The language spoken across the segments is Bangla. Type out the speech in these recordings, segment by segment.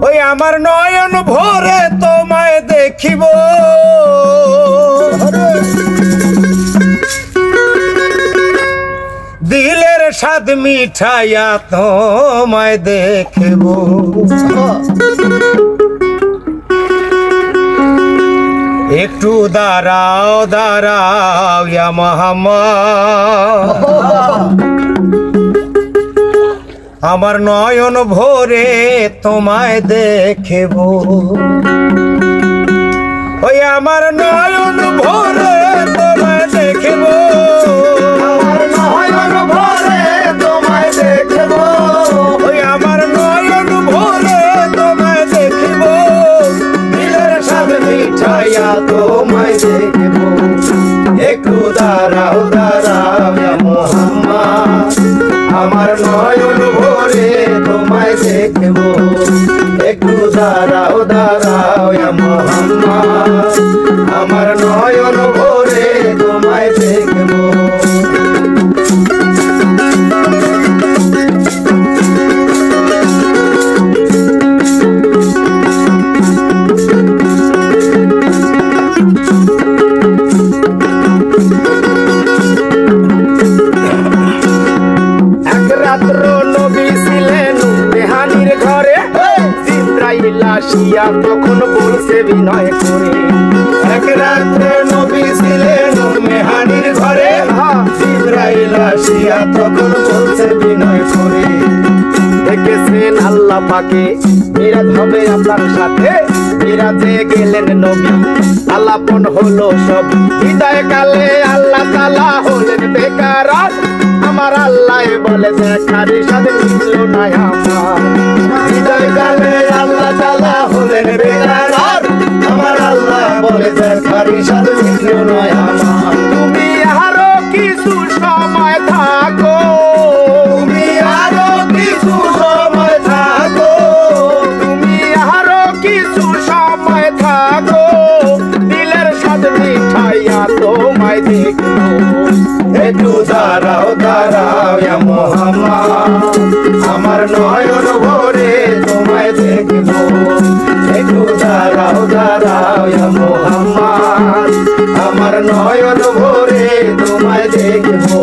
ওই আমার নয়ন ভরে তোমায় দেখিব দিলের স্বাদ মিঠাইয়া তোমায় দেখিব একটু দাঁড়াও দাঁড়াও ইয়া মুহাম্মদ আমার নয়ন ভরে তোমায় দেখিব ওই আমার নয়ন ভরে তোমায় দেখিব আমার নয়ন ভরে তোমায় দেখিব ওই আমার নয়ন ভরে তোমায় দেখিব দিলের স্বাদ মিঠাইয়া তোমায় দেখিব একটু দাঁড়াও দাঁড়াও ইয়া মুহাম্মদ আমার নয়ন ভরে তোমায় দেখিব একটু দাঁড়াও দাঁড়াও ইয়া মুহাম্মদ আমার নয়ন ভরে তোমায় দেখিব আসিয়া তখন বলছে বিনয় করে এক রাত্রে নবী ছিলেন মেহানির ঘরে জিবরাইল আসিয়া তখন বলছে বিনয় করে দেখেছেন আল্লাহ পাকে মিরাজ হবে আপনার সাথে মিরাজে গেলেন নবী আলাপন হলো সব বিদায় কালে আল্লাহ তাআলা হলেন বেকার আমার আল্লাহ বলে দেখার স্বাদ মিলল না আমার বিদায় কালে আল্লাহ তাআলা হলেন বেকার আমার আল্লাহ বলে দেখার স্বাদ মিলল না আমার তুমি আরো কিছু সময় থাকো তুমি আরো কিছু সময় থাকো তুমি আরো কিছু সময় থাকো দিলের স্বাদ মিঠাইয়া তোমায় দেখবো একটু দাঁড়াও দাঁড়াও ইয়া মুহাম্মদ আমার নয়ন ভরে তোমায় দেখবো একটু দাঁড়াও দাঁড়াও ইয়া মুহাম্মদ আমার নয়ন ভরে তোমায় দেখবো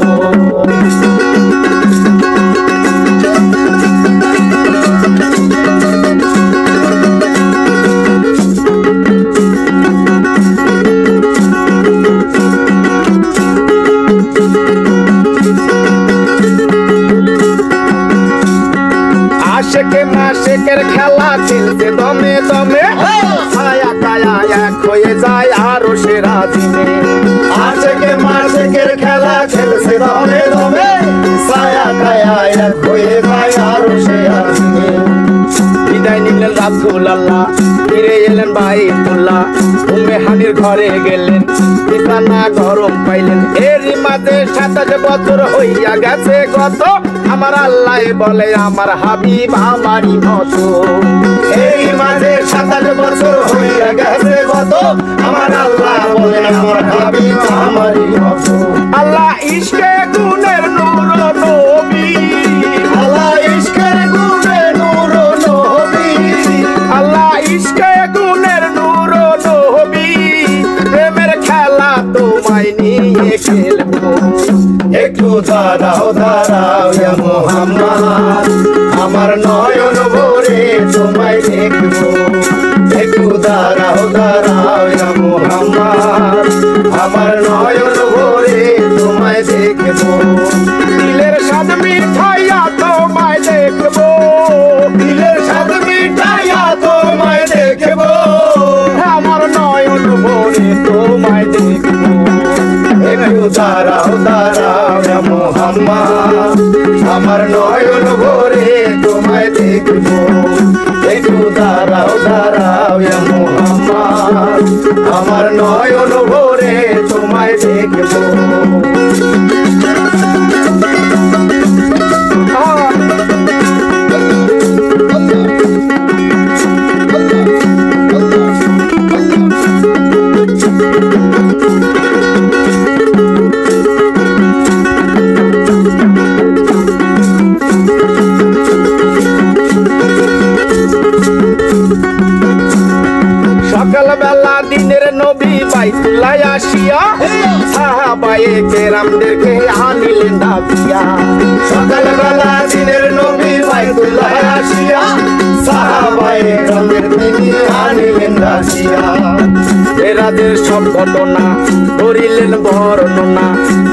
আশেকে মাশেকের খেলা খেলতে দমে দমে ছায়া কায়া এক হয়ে যায় আরো সেরা দিনে আশেকে মাশেকের খেলা খেলতে দমে দমে ছায়া কায়া এক হয়ে যায় আরো সেরা দিনে বিদায় নিলেন রাসূলুল্লাহ ফিরে এলেন বাইতুল্লাহ উম্মে হানির ঘরে গেলেন বিছানা গরম পাইলেন এরই মাঝে 27 বছর হইয়া গেছে গত আমার আল্লাহ বলে আমার হাবিব আমারই মতো এই মাঝে 27 বছর হইয়া গেছে গত আমার আল্লাহ বলে আমার হাবিব আমারই মতো আল্লাহ ইশকে গুণের নূর নবী আল্লাহ ইশকে গুণের নূর নবী আল্লাহ ইশকে গুণের নূর নবী প্রেমের খেলা তোমায় নিয়ে খেলবো একটু দাঁড়াও দাঁড়াও ইয়া মুহাম্মদ আমার নয়ন ভরে তোমায় দেখবো একটু দাঁড়াও দাঁড়াও ইয়া মুহাম্মদ আমার নয়ন ভরে তোমায় দেখবো দিলের স্বাদ মিঠাইয়া তোমায় দেখবো দিলের স্বাদ মিঠাইয়া তোমায় দেখবো আমার নয়ন ভরে তোমায় দেখবো একটু দাঁড়াও দাঁড়াও ইয়া মুহাম্মদ আমার নয়ন ভরে তোমায় দেখবো একটু দাঁড়াও দাঁড়াও ইয়া মুহাম্মদ আমার নয়ন ভরে তোমায় দেখবো আসিয়া সাহাবায়ে কেরামদেরকে আনিলেন ডাকিয়া সকালবেলা দিনের নবী বাইতুল্লাহ আসিয়া সাহাবায়ে কেরামদের তিনি আনিলেন ডাকিয়া এরাদের সব ঘটনা করিলেন বর্ণনা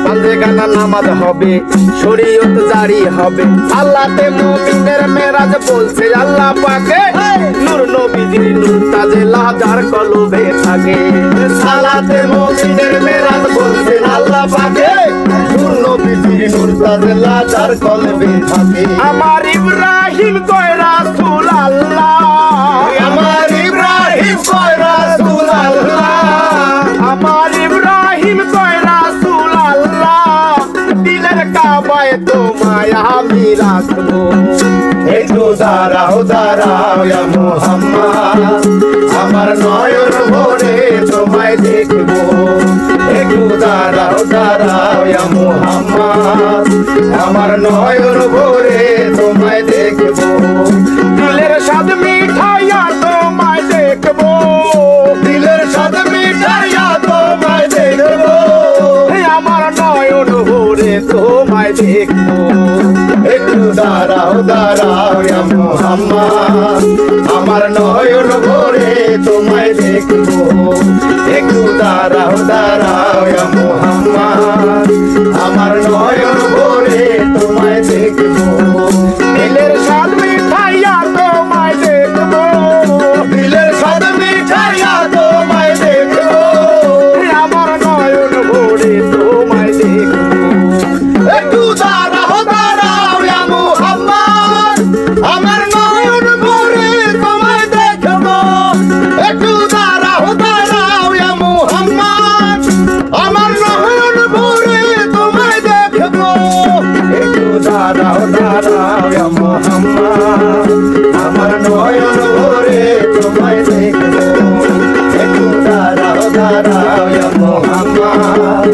পাঞ্জেগানা নামাজ হবে শরীয়ত জারি হবে আল্লাহতে মুমিনের মেরাজ বলছে আল্লাহ পাকে নূর নবীজির নূর তাজে লাজার কলবে থাকে সালাতে মুমিনের মেরাজ বলছে আল্লাহ পাকে নূর নবীজির নূর তাজে লাজার কলবে থাকে আমার ইব্রাহিম কয় রাসূল আল্লাহ আমার ইব্রাহিম কয় রাসূল আল্লাহ আমার ইব্রাহিম কয় রাসূল আল্লাহ দিলের কাবায় তোমায় আমি রাখবো একটু দাঁড়াও দাঁড়াও ইয়া মুহাম্মদ আমার নয়ন ভরে তোমায় দেখবো একটু দাঁড়াও দাঁড়াও ইয়া মুহাম্মদ আমার নয়ন ভরে তোমায় দেখবো দিলের স্বাদ মিঠাইয়া তোমায় দেখবো দিলের স্বাদ মিঠাইয়া তোমায় দেখবো আমার নয়ন ভরে তোমায় দেখবো একটু দাঁড়াও দাঁড়াও ইয়া মুহাম্মদ আমার নয়ন ভরে তোমায় দেখবো একটু দাঁড়াও দাঁড়াও ইয়া মুহাম্মদ আমার নয়ন ভরে তোমায় দেখবো দিলের স্বাদ মিঠাইয়া তোমায় দেখবো দিলের স্বাদ মিঠাইয়া তোমায় দেখবো আমার নয়ন ভরে তোমায় দেখবো একটু দাঁড়াও দাঁড়াও ইয়া মুহাম্মদ আমার নয়ন ভরে তোমায় দেখবো একটু দাঁড়াও দাঁড়াও ইয়া মুহাম্মদ আমার নয়ন ভরে তোমায় দেখবো একটু দাঁড়াও দাঁড়াও ইয়া মুহাম্মদ আমার নয়ন ভরে তোমায় দেখবো একটু দাঁড়াও দাঁড়াও ইয়া মুহাম্মদ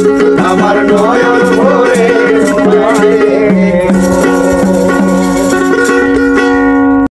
আমার নয়ন